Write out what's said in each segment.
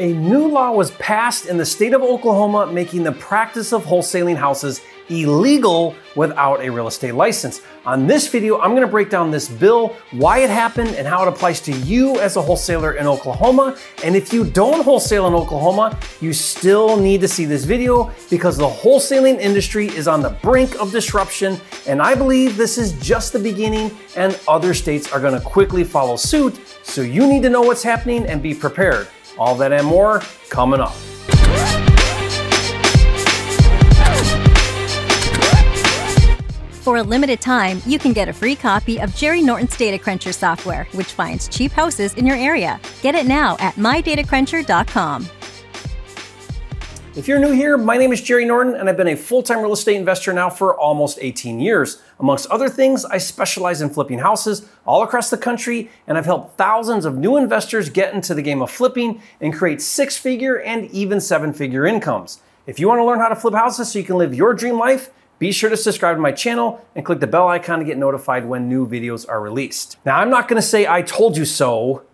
A new law was passed in the state of Oklahoma making the practice of wholesaling houses illegal without a real estate license. On this video, I'm going to break down this bill, why it happened, and how it applies to you as a wholesaler in Oklahoma. And if you don't wholesale in Oklahoma, you still need to see this video because the wholesaling industry is on the brink of disruption. And I believe this is just the beginning and other states are going to quickly follow suit. So you need to know what's happening and be prepared. All that and more coming up. For a limited time, you can get a free copy of Jerry Norton's Data Cruncher software, which finds cheap houses in your area. Get it now at mydatacruncher.com. If you're new here, my name is Jerry Norton, and I've been a full-time real estate investor now for almost 18 years. Amongst other things, I specialize in flipping houses all across the country, and I've helped thousands of new investors get into the game of flipping and create six-figure and even seven-figure incomes. If you want to learn how to flip houses so you can live your dream life, be sure to subscribe to my channel and click the bell icon to get notified when new videos are released. Now, I'm not going to say I told you so.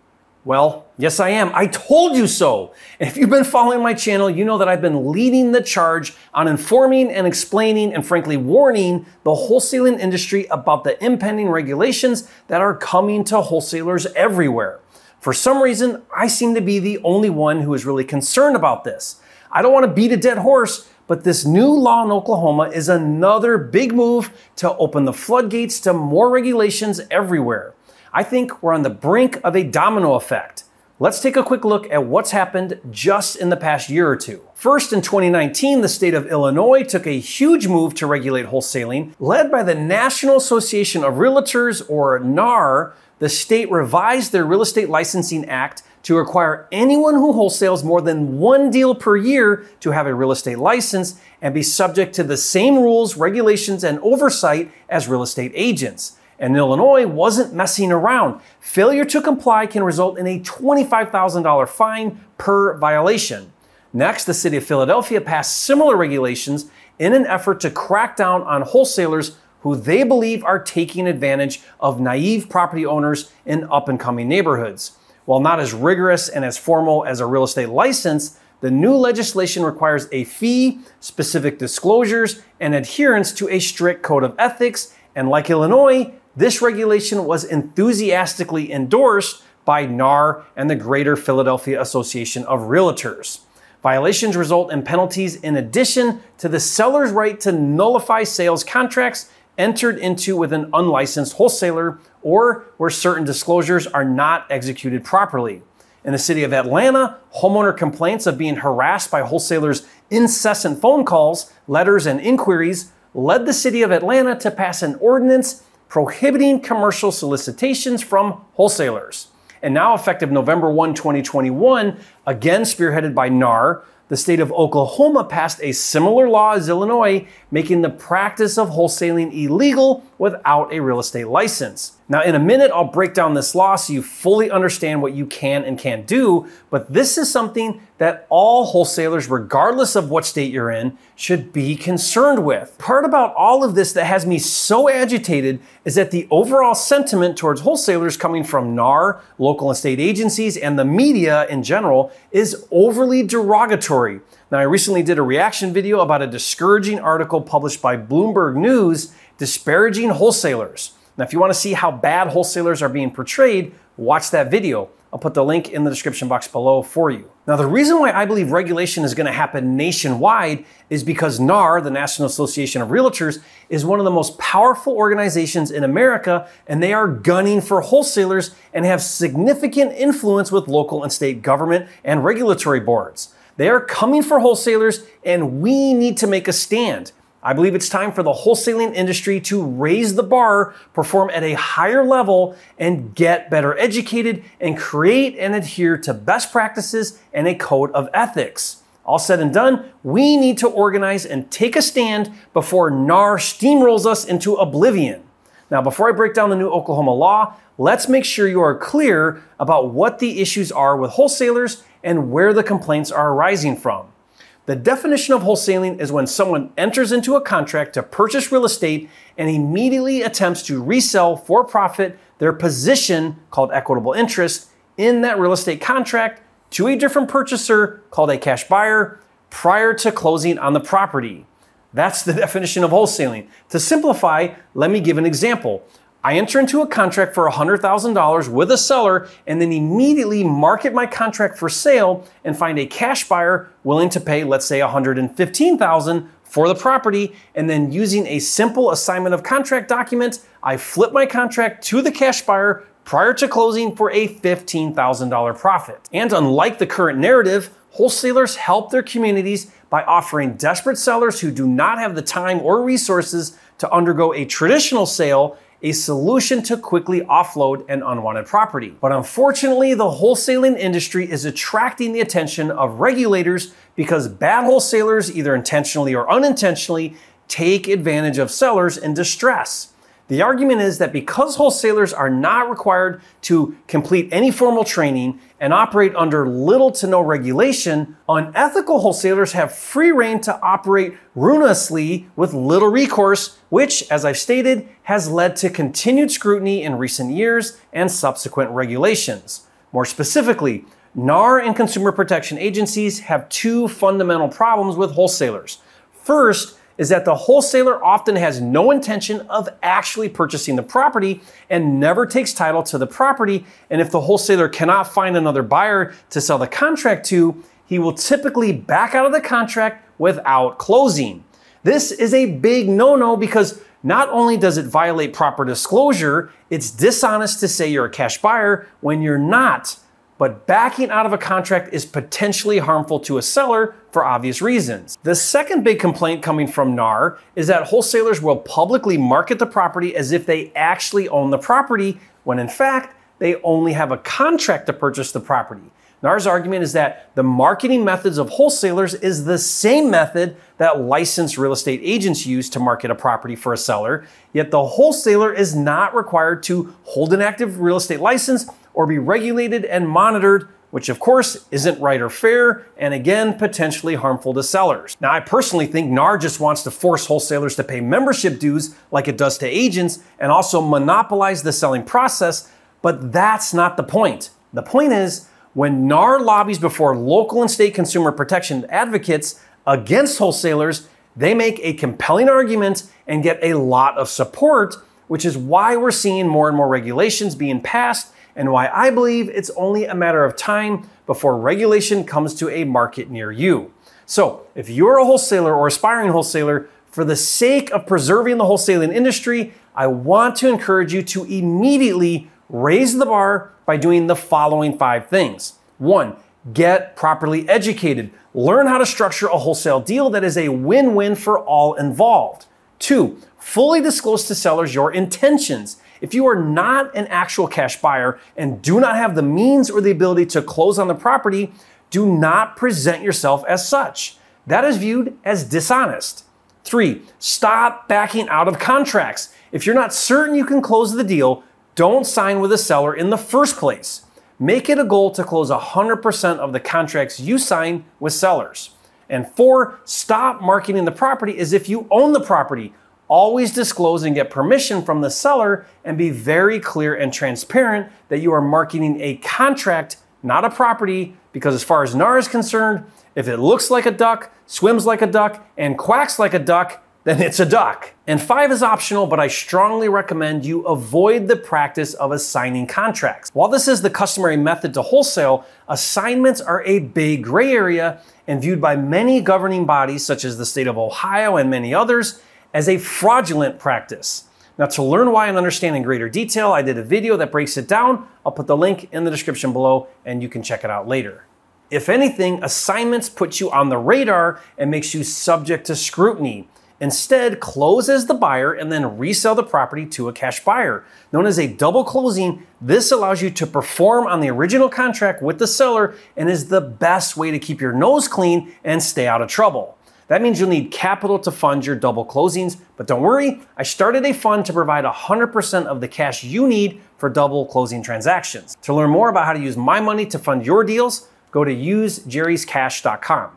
Well, yes, I am. I told you so. And if you've been following my channel, you know that I've been leading the charge on informing and explaining and frankly warning the wholesaling industry about the impending regulations that are coming to wholesalers everywhere. For some reason, I seem to be the only one who is really concerned about this. I don't want to beat a dead horse, but this new law in Oklahoma is another big move to open the floodgates to more regulations everywhere. I think we're on the brink of a domino effect. Let's take a quick look at what's happened just in the past year or two. First, in 2019, the state of Illinois took a huge move to regulate wholesaling. Led by the National Association of Realtors, or NAR, the state revised their Real Estate Licensing Act to require anyone who wholesales more than one deal per year to have a real estate license and be subject to the same rules, regulations, and oversight as real estate agents. And Illinois wasn't messing around. Failure to comply can result in a $25,000 fine per violation. Next, the city of Philadelphia passed similar regulations in an effort to crack down on wholesalers who they believe are taking advantage of naive property owners in up-and-coming neighborhoods. While not as rigorous and as formal as a real estate license, the new legislation requires a fee, specific disclosures, and adherence to a strict code of ethics. And like Illinois, this regulation was enthusiastically endorsed by NAR and the Greater Philadelphia Association of Realtors. Violations result in penalties in addition to the seller's right to nullify sales contracts entered into with an unlicensed wholesaler or where certain disclosures are not executed properly. In the city of Atlanta, homeowner complaints of being harassed by wholesalers' incessant phone calls, letters, and inquiries led the city of Atlanta to pass an ordinance prohibiting commercial solicitations from wholesalers. And now, effective November 1, 2021, again spearheaded by NAR, the state of Oklahoma passed a similar law as Illinois, making the practice of wholesaling illegal without a real estate license. Now, in a minute, I'll break down this law so you fully understand what you can and can't do, but this is something that all wholesalers, regardless of what state you're in, should be concerned with. Part about all of this that has me so agitated is that the overall sentiment towards wholesalers coming from NAR, local and state agencies, and the media in general is overly derogatory. Now, I recently did a reaction video about a discouraging article published by Bloomberg News disparaging wholesalers. Now, if you want to see how bad wholesalers are being portrayed, watch that video. I'll put the link in the description box below for you. Now, the reason why I believe regulation is going to happen nationwide is because NAR, the National Association of Realtors, is one of the most powerful organizations in America, and they are gunning for wholesalers and have significant influence with local and state government and regulatory boards. They are coming for wholesalers, and we need to make a stand. I believe it's time for the wholesaling industry to raise the bar, perform at a higher level, and get better educated and create and adhere to best practices and a code of ethics. All said and done, we need to organize and take a stand before NAR steamrolls us into oblivion. Now, before I break down the new Oklahoma law, let's make sure you are clear about what the issues are with wholesalers and where the complaints are arising from. The definition of wholesaling is when someone enters into a contract to purchase real estate and immediately attempts to resell for profit their position, called equitable interest, in that real estate contract to a different purchaser called a cash buyer prior to closing on the property. That's the definition of wholesaling. To simplify, let me give an example. I enter into a contract for $100,000 with a seller and then immediately market my contract for sale and find a cash buyer willing to pay, let's say, $115,000 for the property, and then using a simple assignment of contract document, I flip my contract to the cash buyer prior to closing for a $15,000 profit. And unlike the current narrative, wholesalers help their communities by offering desperate sellers who do not have the time or resources to undergo a traditional sale a solution to quickly offload an unwanted property. But unfortunately, the wholesaling industry is attracting the attention of regulators because bad wholesalers, either intentionally or unintentionally, take advantage of sellers in distress. The argument is that because wholesalers are not required to complete any formal training and operate under little to no regulation, unethical wholesalers have free rein to operate ruinously with little recourse, which, as I've stated, has led to continued scrutiny in recent years and subsequent regulations. More specifically, NAR and consumer protection agencies have two fundamental problems with wholesalers. First, is that the wholesaler often has no intention of actually purchasing the property and never takes title to the property. And if the wholesaler cannot find another buyer to sell the contract to, he will typically back out of the contract without closing. This is a big no-no because not only does it violate proper disclosure, it's dishonest to say you're a cash buyer when you're not. But backing out of a contract is potentially harmful to a seller for obvious reasons. The second big complaint coming from NAR is that wholesalers will publicly market the property as if they actually own the property, when in fact, they only have a contract to purchase the property. NAR's argument is that the marketing methods of wholesalers is the same method that licensed real estate agents use to market a property for a seller, yet the wholesaler is not required to hold an active real estate license or be regulated and monitored, which of course isn't right or fair, and again, potentially harmful to sellers. Now, I personally think NAR just wants to force wholesalers to pay membership dues like it does to agents and also monopolize the selling process, but that's not the point. The point is, when NAR lobbies before local and state consumer protection advocates against wholesalers, they make a compelling argument and get a lot of support, which is why we're seeing more and more regulations being passed and why I believe it's only a matter of time before regulation comes to a market near you. So if you're a wholesaler or aspiring wholesaler, for the sake of preserving the wholesaling industry, I want to encourage you to immediately raise the bar by doing the following 5 things. 1, get properly educated. Learn how to structure a wholesale deal that is a win-win for all involved. 2, fully disclose to sellers your intentions. If you are not an actual cash buyer and do not have the means or the ability to close on the property, do not present yourself as such. That is viewed as dishonest. 3, stop backing out of contracts. If you're not certain you can close the deal, don't sign with a seller in the first place. Make it a goal to close 100% of the contracts you sign with sellers. And 4, stop marketing the property as if you own the property. Always disclose and get permission from the seller and be very clear and transparent that you are marketing a contract, not a property, because as far as NAR is concerned, if it looks like a duck, swims like a duck, and quacks like a duck, then it's a duck. And 5 is optional, but I strongly recommend you avoid the practice of assigning contracts. While this is the customary method to wholesale, assignments are a big gray area and viewed by many governing bodies, such as the state of Ohio and many others, as a fraudulent practice. Now, to learn why and understand in greater detail, I did a video that breaks it down. I'll put the link in the description below and you can check it out later. If anything, assignments put you on the radar and makes you subject to scrutiny. Instead, close as the buyer and then resell the property to a cash buyer. Known as a double closing, this allows you to perform on the original contract with the seller and is the best way to keep your nose clean and stay out of trouble. That means you'll need capital to fund your double closings, but don't worry, I started a fund to provide 100% of the cash you need for double closing transactions. To learn more about how to use my money to fund your deals, go to usejerryscash.com.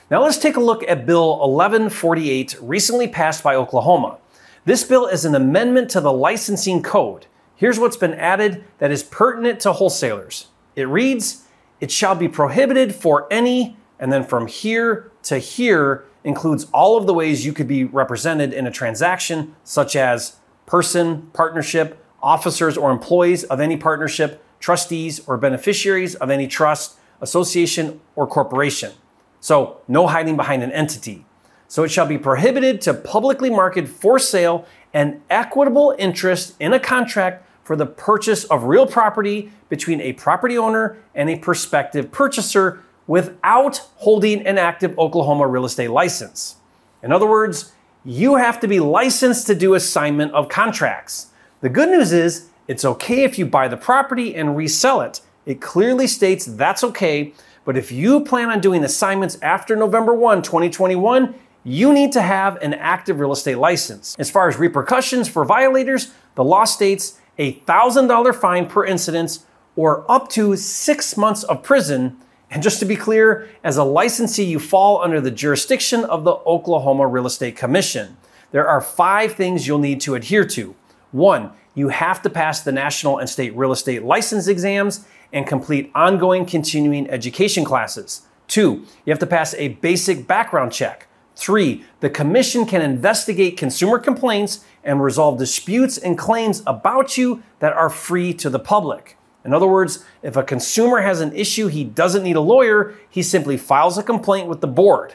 Now let's take a look at Bill 1148, recently passed by Oklahoma. This bill is an amendment to the licensing code. Here's what's been added that is pertinent to wholesalers. It reads, it shall be prohibited for any, and then from here to here includes all of the ways you could be represented in a transaction, such as person, partnership, officers or employees of any partnership, trustees or beneficiaries of any trust, association, or corporation. So no hiding behind an entity. So it shall be prohibited to publicly market for sale an equitable interest in a contract for the purchase of real property between a property owner and a prospective purchaser without holding an active Oklahoma real estate license. In other words, you have to be licensed to do assignment of contracts. The good news is it's okay if you buy the property and resell it. It clearly states that's okay, but if you plan on doing assignments after November 1, 2021, you need to have an active real estate license. As far as repercussions for violators, the law states a $1,000 fine per incident or up to 6 months of prison. And just to be clear, as a licensee, you fall under the jurisdiction of the Oklahoma Real Estate Commission. There are 5 things you'll need to adhere to. 1, you have to pass the national and state real estate license exams and complete ongoing continuing education classes. 2, you have to pass a basic background check. 3, the commission can investigate consumer complaints and resolve disputes and claims about you that are free to the public. In other words, if a consumer has an issue, he doesn't need a lawyer, he simply files a complaint with the board.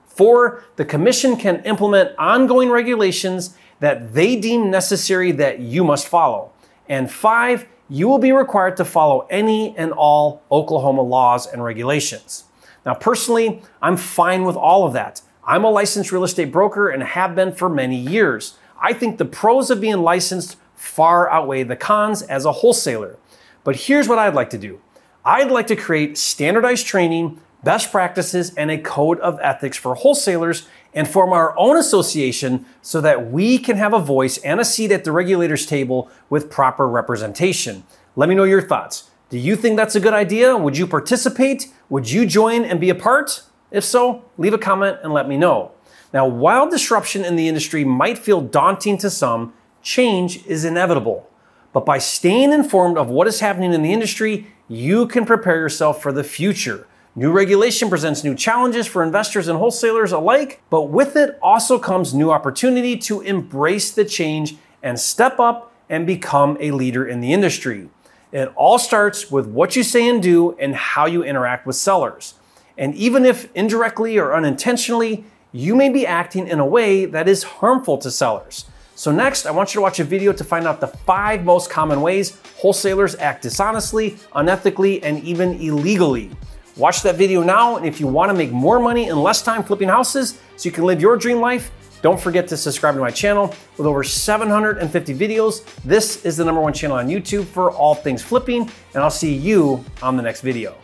4, the commission can implement ongoing regulations that they deem necessary that you must follow. And 5, you will be required to follow any and all Oklahoma laws and regulations. Now, personally, I'm fine with all of that. I'm a licensed real estate broker and have been for many years. I think the pros of being licensed far outweigh the cons as a wholesaler. But here's what I'd like to do. I'd like to create standardized training, best practices, and a code of ethics for wholesalers and form our own association so that we can have a voice and a seat at the regulators' table with proper representation. Let me know your thoughts. Do you think that's a good idea? Would you participate? Would you join and be a part? If so, leave a comment and let me know. Now, while disruption in the industry might feel daunting to some, change is inevitable. But by staying informed of what is happening in the industry, you can prepare yourself for the future. New regulation presents new challenges for investors and wholesalers alike, but with it also comes new opportunity to embrace the change and step up and become a leader in the industry. It all starts with what you say and do and how you interact with sellers. And even if indirectly or unintentionally, you may be acting in a way that is harmful to sellers. So next, I want you to watch a video to find out the 5 most common ways wholesalers act dishonestly, unethically, and even illegally. Watch that video now, and if you want to make more money in less time flipping houses so you can live your dream life, don't forget to subscribe to my channel. With over 750 videos, this is the #1 channel on YouTube for all things flipping, and I'll see you on the next video.